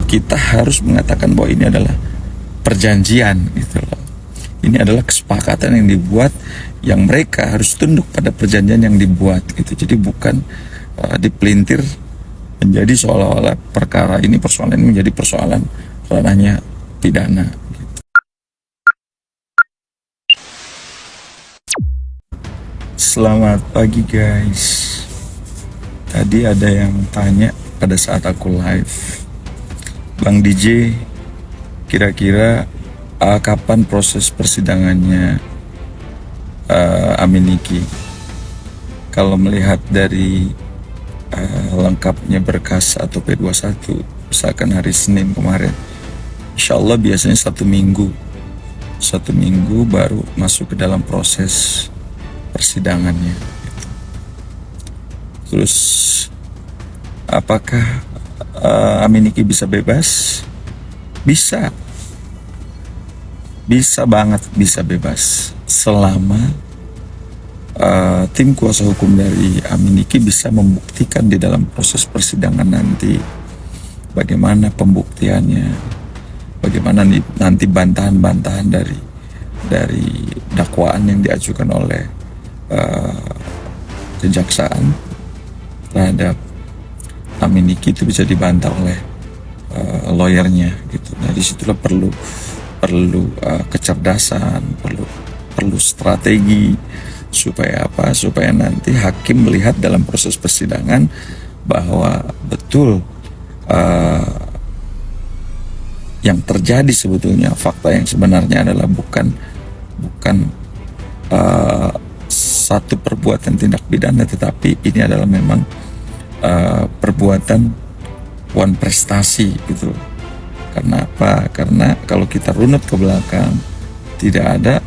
kita harus mengatakan bahwa ini adalah perjanjian gitu loh. Ini adalah kesepakatan yang dibuat, yang mereka harus tunduk pada perjanjian yang dibuat gitu. Jadi bukan dipelintir menjadi seolah-olah perkara ini, persoalan ini menjadi persoalan ranahnya pidana gitu. Selamat pagi guys. Tadi ada yang tanya pada saat aku live, Bang DJ, kira-kira kapan proses persidangannya Amin Niki? Kalau melihat dari lengkapnya berkas atau P21, misalkan hari Senin kemarin, insya Allah biasanya satu minggu baru masuk ke dalam proses persidangannya gitu. Terus apakah Amin Niki bisa bebas? Bisa banget, bisa bebas selama tim kuasa hukum dari Amin Niki bisa membuktikan di dalam proses persidangan nanti bagaimana pembuktiannya, bagaimana nanti bantahan-bantahan dari dakwaan yang diajukan oleh kejaksaan terhadap Amin Niki itu bisa dibantah oleh lawyernya gitu. Nah disitulah perlu kecerdasan, perlu strategi supaya apa? Supaya nanti hakim melihat dalam proses persidangan bahwa betul yang terjadi sebetulnya, fakta yang sebenarnya adalah bukan satu perbuatan tindak pidana, tetapi ini adalah memang perbuatan wan prestasi gitu. Karena apa? Karena kalau kita runut ke belakang, tidak ada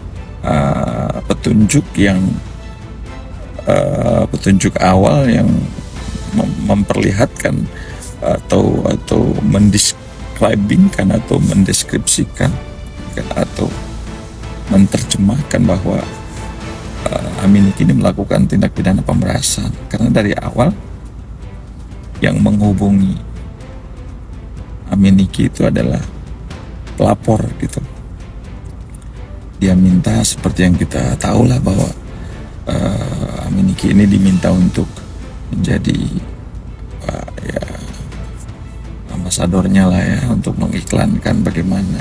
petunjuk awal yang memperlihatkan atau mendeskripsikan atau menerjemahkan bahwa Amin Niki ini melakukan tindak pidana pemerasan. Karena dari awal yang menghubungi Amin Niki itu adalah pelapor gitu. Dia minta, seperti yang kita tahu lah, bahwa Amin Niki ini diminta untuk menjadi ambasadornya lah ya, untuk mengiklankan bagaimana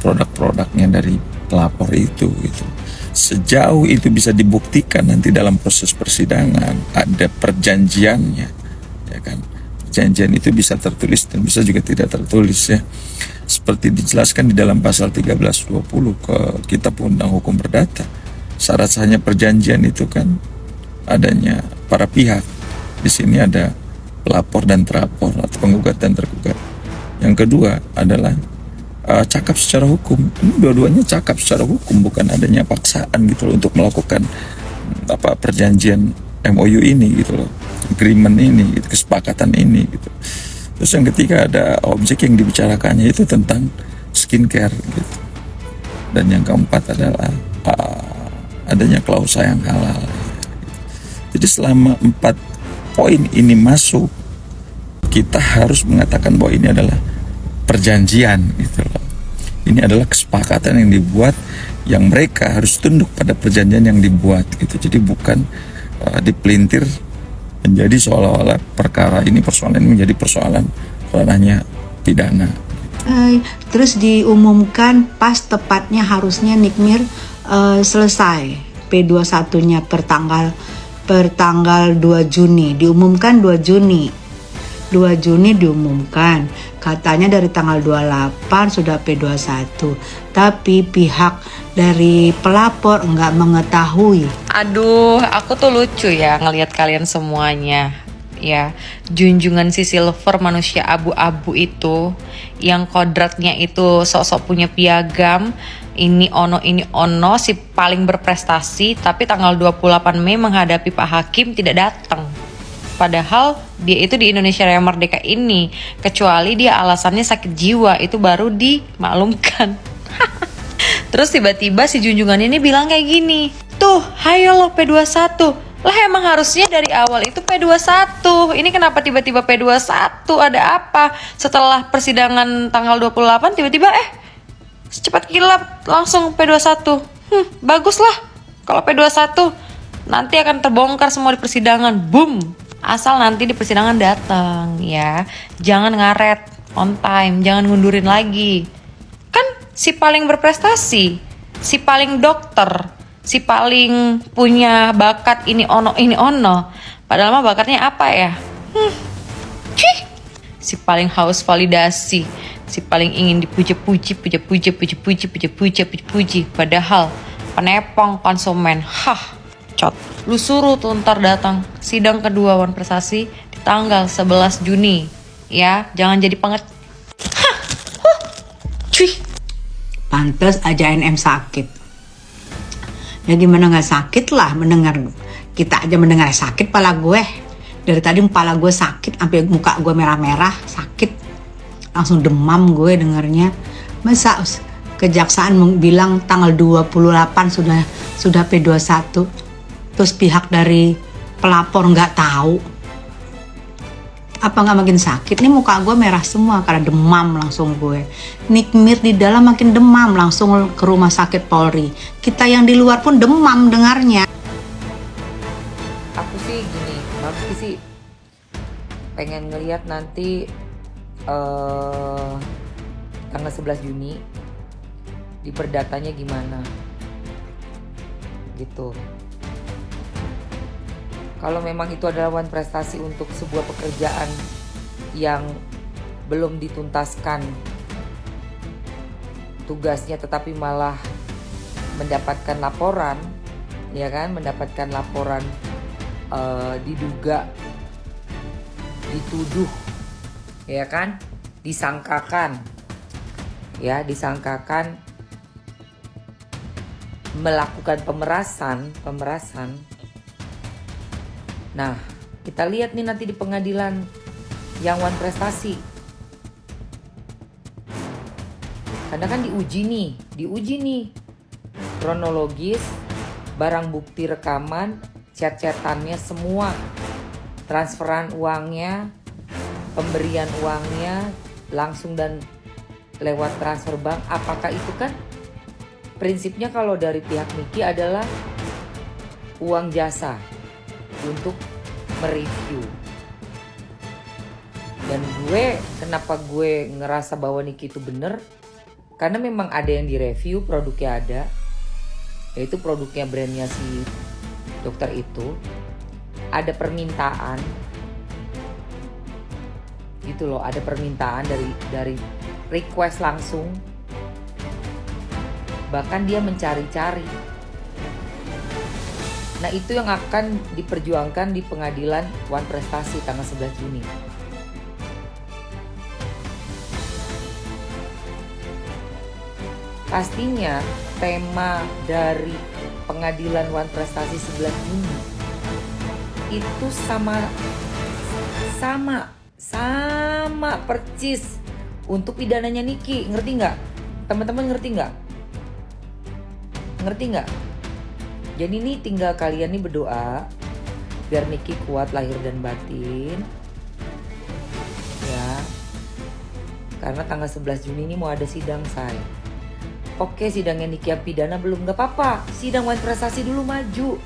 produk-produknya dari pelapor itu gitu. Sejauh itu bisa dibuktikan nanti dalam proses persidangan, ada perjanjiannya, ya kan? Perjanjian itu bisa tertulis dan bisa juga tidak tertulis ya. Seperti dijelaskan di dalam pasal 1320 ke Kitab Undang Hukum Perdata. Syarat sahnya perjanjian itu kan adanya para pihak. Di sini ada pelapor dan terlapor atau penggugat dan tergugat. Yang kedua adalah cakap secara hukum. Ini dua-duanya cakap secara hukum, bukan adanya paksaan gitu loh untuk melakukan perjanjian MOU ini gitu loh, agreement ini gitu, kesepakatan ini gitu. Terus yang ketiga ada objek yang dibicarakannya itu tentang skincare gitu. Dan yang keempat adalah adanya klausa yang halal. Jadi selama 4 poin ini masuk, kita harus mengatakan bahwa ini adalah perjanjian gitu loh. Ini adalah kesepakatan yang dibuat, yang mereka harus tunduk pada perjanjian yang dibuat gitu. Jadi bukan dipelintir menjadi seolah-olah perkara ini, persoalan ini menjadi persoalan ranahnya pidana. Terus diumumkan pas tepatnya harusnya Nikmir selesai P21-nya per tanggal 2 Juni. Diumumkan 2 Juni diumumkan. Katanya dari tanggal 28 sudah P21. Tapi pihak dari pelapor enggak mengetahui. Aduh, aku tuh lucu ya ngelihat kalian semuanya. Ya, junjungan si Silver, manusia abu-abu itu, yang kodratnya itu sok-sok punya piagam, ini ono si paling berprestasi, tapi tanggal 28 Mei menghadapi Pak Hakim tidak datang. Padahal dia itu di Indonesia Raya Merdeka ini, kecuali dia alasannya sakit jiwa, itu baru dimaklumkan. Terus tiba-tiba si junjungan ini bilang kayak gini, tuh hayo lo P21, Lah emang harusnya dari awal itu P21. Ini kenapa tiba-tiba P21? Ada apa? Setelah persidangan tanggal 28 tiba-tiba secepat kilat langsung P21. Bagus lah kalau P21. Nanti akan terbongkar semua di persidangan. Boom. Asal nanti di persidangan datang ya. Jangan ngaret, on time, jangan ngundurin lagi. Kan si paling berprestasi, si paling dokter, si paling punya bakat ini ono. Padahal mah bakatnya apa ya? Si paling haus validasi, si paling ingin dipuji-puji. Padahal penepong konsumen. Cot. Lu suruh tuh ntar datang sidang kedua Wan Prestasi di tanggal 11 Juni. Ya, jangan jadi cuy. Pantes aja NM sakit. Ya gimana gak sakit lah mendengar. Kita aja mendengar sakit pala gue. Dari tadi kepala gue sakit, sampai muka gue merah-merah, sakit. Langsung demam gue dengarnya. Masa kejaksaan bilang tanggal 28 sudah P21. Terus pihak dari pelapor nggak tahu. Apa nggak makin sakit? Nih muka gue merah semua karena demam langsung gue. Nikmir di dalam makin demam, langsung ke rumah sakit Polri. Kita yang di luar pun demam dengarnya. Aku sih gini, aku sih pengen ngelihat nanti tanggal 11 Juni di perdatanya gimana gitu. Kalau memang itu adalah Wan Prestasi untuk sebuah pekerjaan yang belum dituntaskan tugasnya, tetapi malah mendapatkan laporan, ya kan, mendapatkan laporan diduga, dituduh, ya kan, disangkakan melakukan pemerasan. Nah, kita lihat nih nanti di pengadilan yang Wan Prestasi. Karena kan diuji nih kronologis, barang bukti rekaman, chat-chatannya semua, transferan uangnya, pemberian uangnya langsung dan lewat transfer bank. Apakah itu kan prinsipnya kalau dari pihak Niki adalah uang jasa untuk mereview. Dan kenapa gue ngerasa bahwa Niki itu bener? Karena memang ada yang direview, produknya ada, yaitu produknya brandnya si dokter itu. Ada permintaan gitu loh, ada permintaan dari request langsung. Bahkan dia mencari-cari. Nah, itu yang akan diperjuangkan di pengadilan Wan Prestasi tanggal 11 Juni. Pastinya tema dari pengadilan Wan Prestasi 11 Juni itu sama percis untuk pidananya Niki. Ngerti nggak? Teman-teman ngerti nggak? Jadi ini tinggal kalian nih berdoa biar Niki kuat lahir dan batin. Ya. Karena tanggal 11 Juni ini mau ada sidang, say. Oke, sidangnya Niki yang pidana belum, gak apa-apa. Sidang Wan Prestasi dulu maju.